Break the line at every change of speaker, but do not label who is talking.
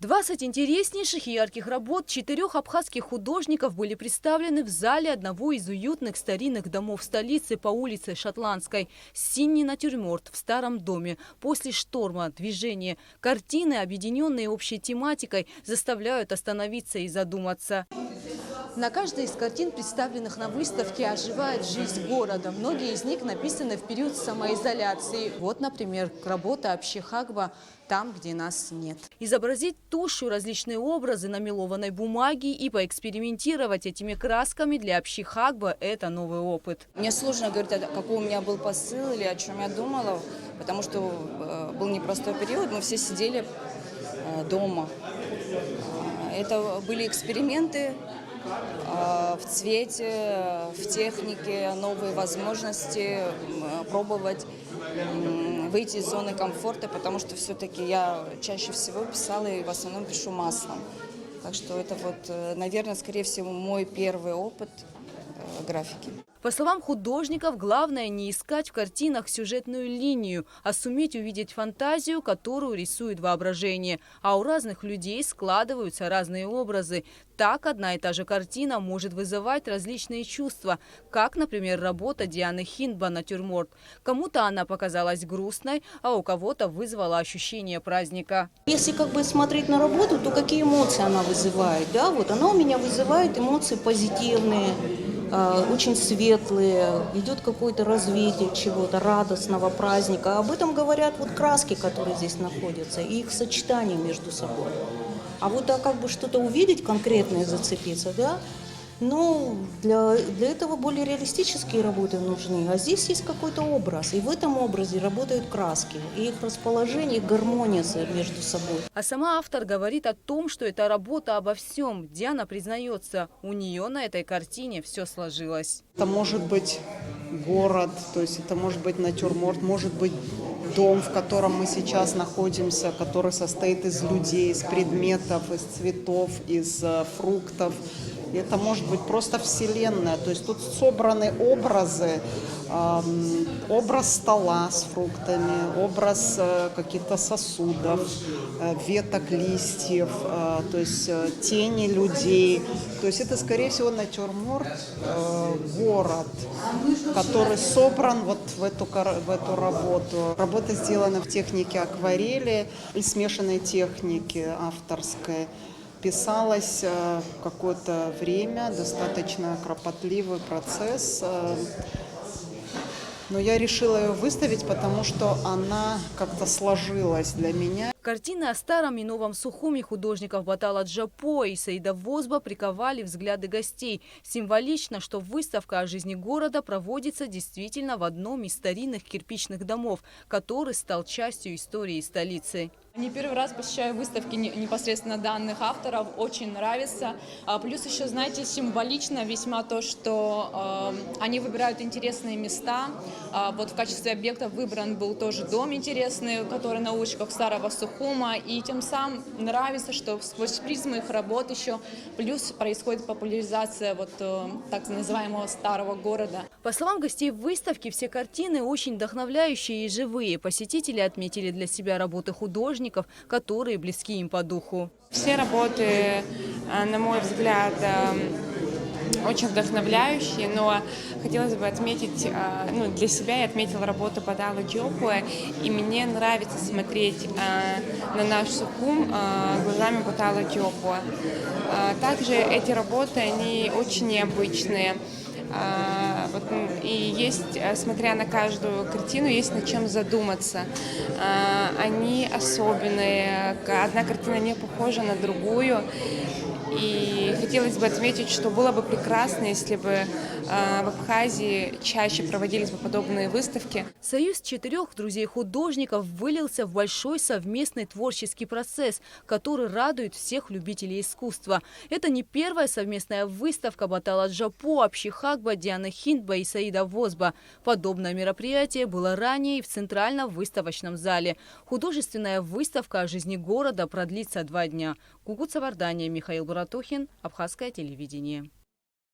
20 интереснейших и ярких работ 4 абхазских художников были представлены в зале одного из уютных старинных домов столицы по улице Шотландской. Синий натюрморт в старом доме. После шторма, движения. Картины, объединенные общей тематикой, заставляют остановиться и задуматься. На каждой из картин, представленных на выставке, оживает жизнь города. Многие из них написаны в период самоизоляции. Вот, например, работа Абшихагба «Там, где нас нет». Изобразить тушью различные образы на мелованной бумаге и поэкспериментировать этими красками для Абшихагба – это новый опыт.
Мне сложно говорить, какой у меня был посыл или о чем я думала, потому что был непростой период, мы все сидели дома. Это были эксперименты в цвете, в технике, новые возможности пробовать выйти из зоны комфорта, потому что все-таки я чаще всего писала и в основном пишу маслом. Так что это вот, наверное, скорее всего, мой первый опыт графики.
По словам художников, главное не искать в картинах сюжетную линию, а суметь увидеть фантазию, которую рисует воображение. А у разных людей складываются разные образы. Так одна и та же картина может вызывать различные чувства, как, например, работа Дианы Хиндба «Натюрморт». Кому-то она показалась грустной, а у кого-то вызвала ощущение праздника.
Если смотреть на работу, то какие эмоции она вызывает? Да? Вот она у меня вызывает эмоции позитивные, очень светлые, идет какое-то развитие чего-то, радостного праздника. Об этом говорят вот краски, которые здесь находятся, и их сочетание между собой. А вот что-то увидеть конкретное, зацепиться, да? Но для этого более реалистические работы нужны. А здесь есть какой-то образ, и в этом образе работают краски, и их расположение, их гармония между собой.
А сама автор говорит о том, что это работа обо всем. Диана признается, у нее на этой картине все сложилось.
Это может быть город, то есть это может быть натюрморт, может быть дом, в котором мы сейчас находимся, который состоит из людей, из предметов, из цветов, из фруктов. И это может быть просто вселенная. То есть тут собраны образы, образ стола с фруктами, образ каких-то сосудов, веток, листьев, то есть тени людей. То есть это, скорее всего, натюрморт, город, который собран вот в эту работу. Работа сделана в технике акварели и смешанной техники авторской. Писалась какое-то время, достаточно кропотливый процесс, но я решила ее выставить, потому что она как-то сложилась для меня.
Картины о старом и новом Сухуме художников Батала Джапо и Саида Возба приковали взгляды гостей. Символично, что выставка о жизни города проводится действительно в одном из старинных кирпичных домов, который стал частью истории столицы.
Не первый раз посещаю выставки непосредственно данных авторов, очень нравится. Плюс еще, знаете, символично весьма то, что они выбирают интересные места. Вот в качестве объектов выбран был тоже дом интересный, который на улочках старого Сухума. И тем самым нравится, что сквозь призму их работ еще плюс происходит популяризация вот так называемого старого города.
По словам гостей выставки, все картины очень вдохновляющие и живые. Посетители отметили для себя работы художников, которые близки им по духу.
Все работы, на мой взгляд, очень вдохновляющие, но хотелось бы отметить, для себя я отметила работу Батала Джапо, и мне нравится смотреть на наш Сухум глазами Батала Джапо. Также эти работы, они очень необычные. И есть, смотря на каждую картину, есть над чем задуматься. Они особенные, одна картина не похожа на другую. И хотелось бы отметить, что было бы прекрасно, если бы в Абхазии чаще проводились бы подобные выставки.
Союз 4 друзей-художников вылился в большой совместный творческий процесс, который радует всех любителей искусства. Это не первая совместная выставка Батала Джапо, Абшихагба, Дианы Хиндба и Саида Возба. Подобное мероприятие было ранее и в Центральном выставочном зале. Художественная выставка о жизни города продлится 2 дня. Кукуца Вардания, Михаил Буратухин, Абхазское телевидение.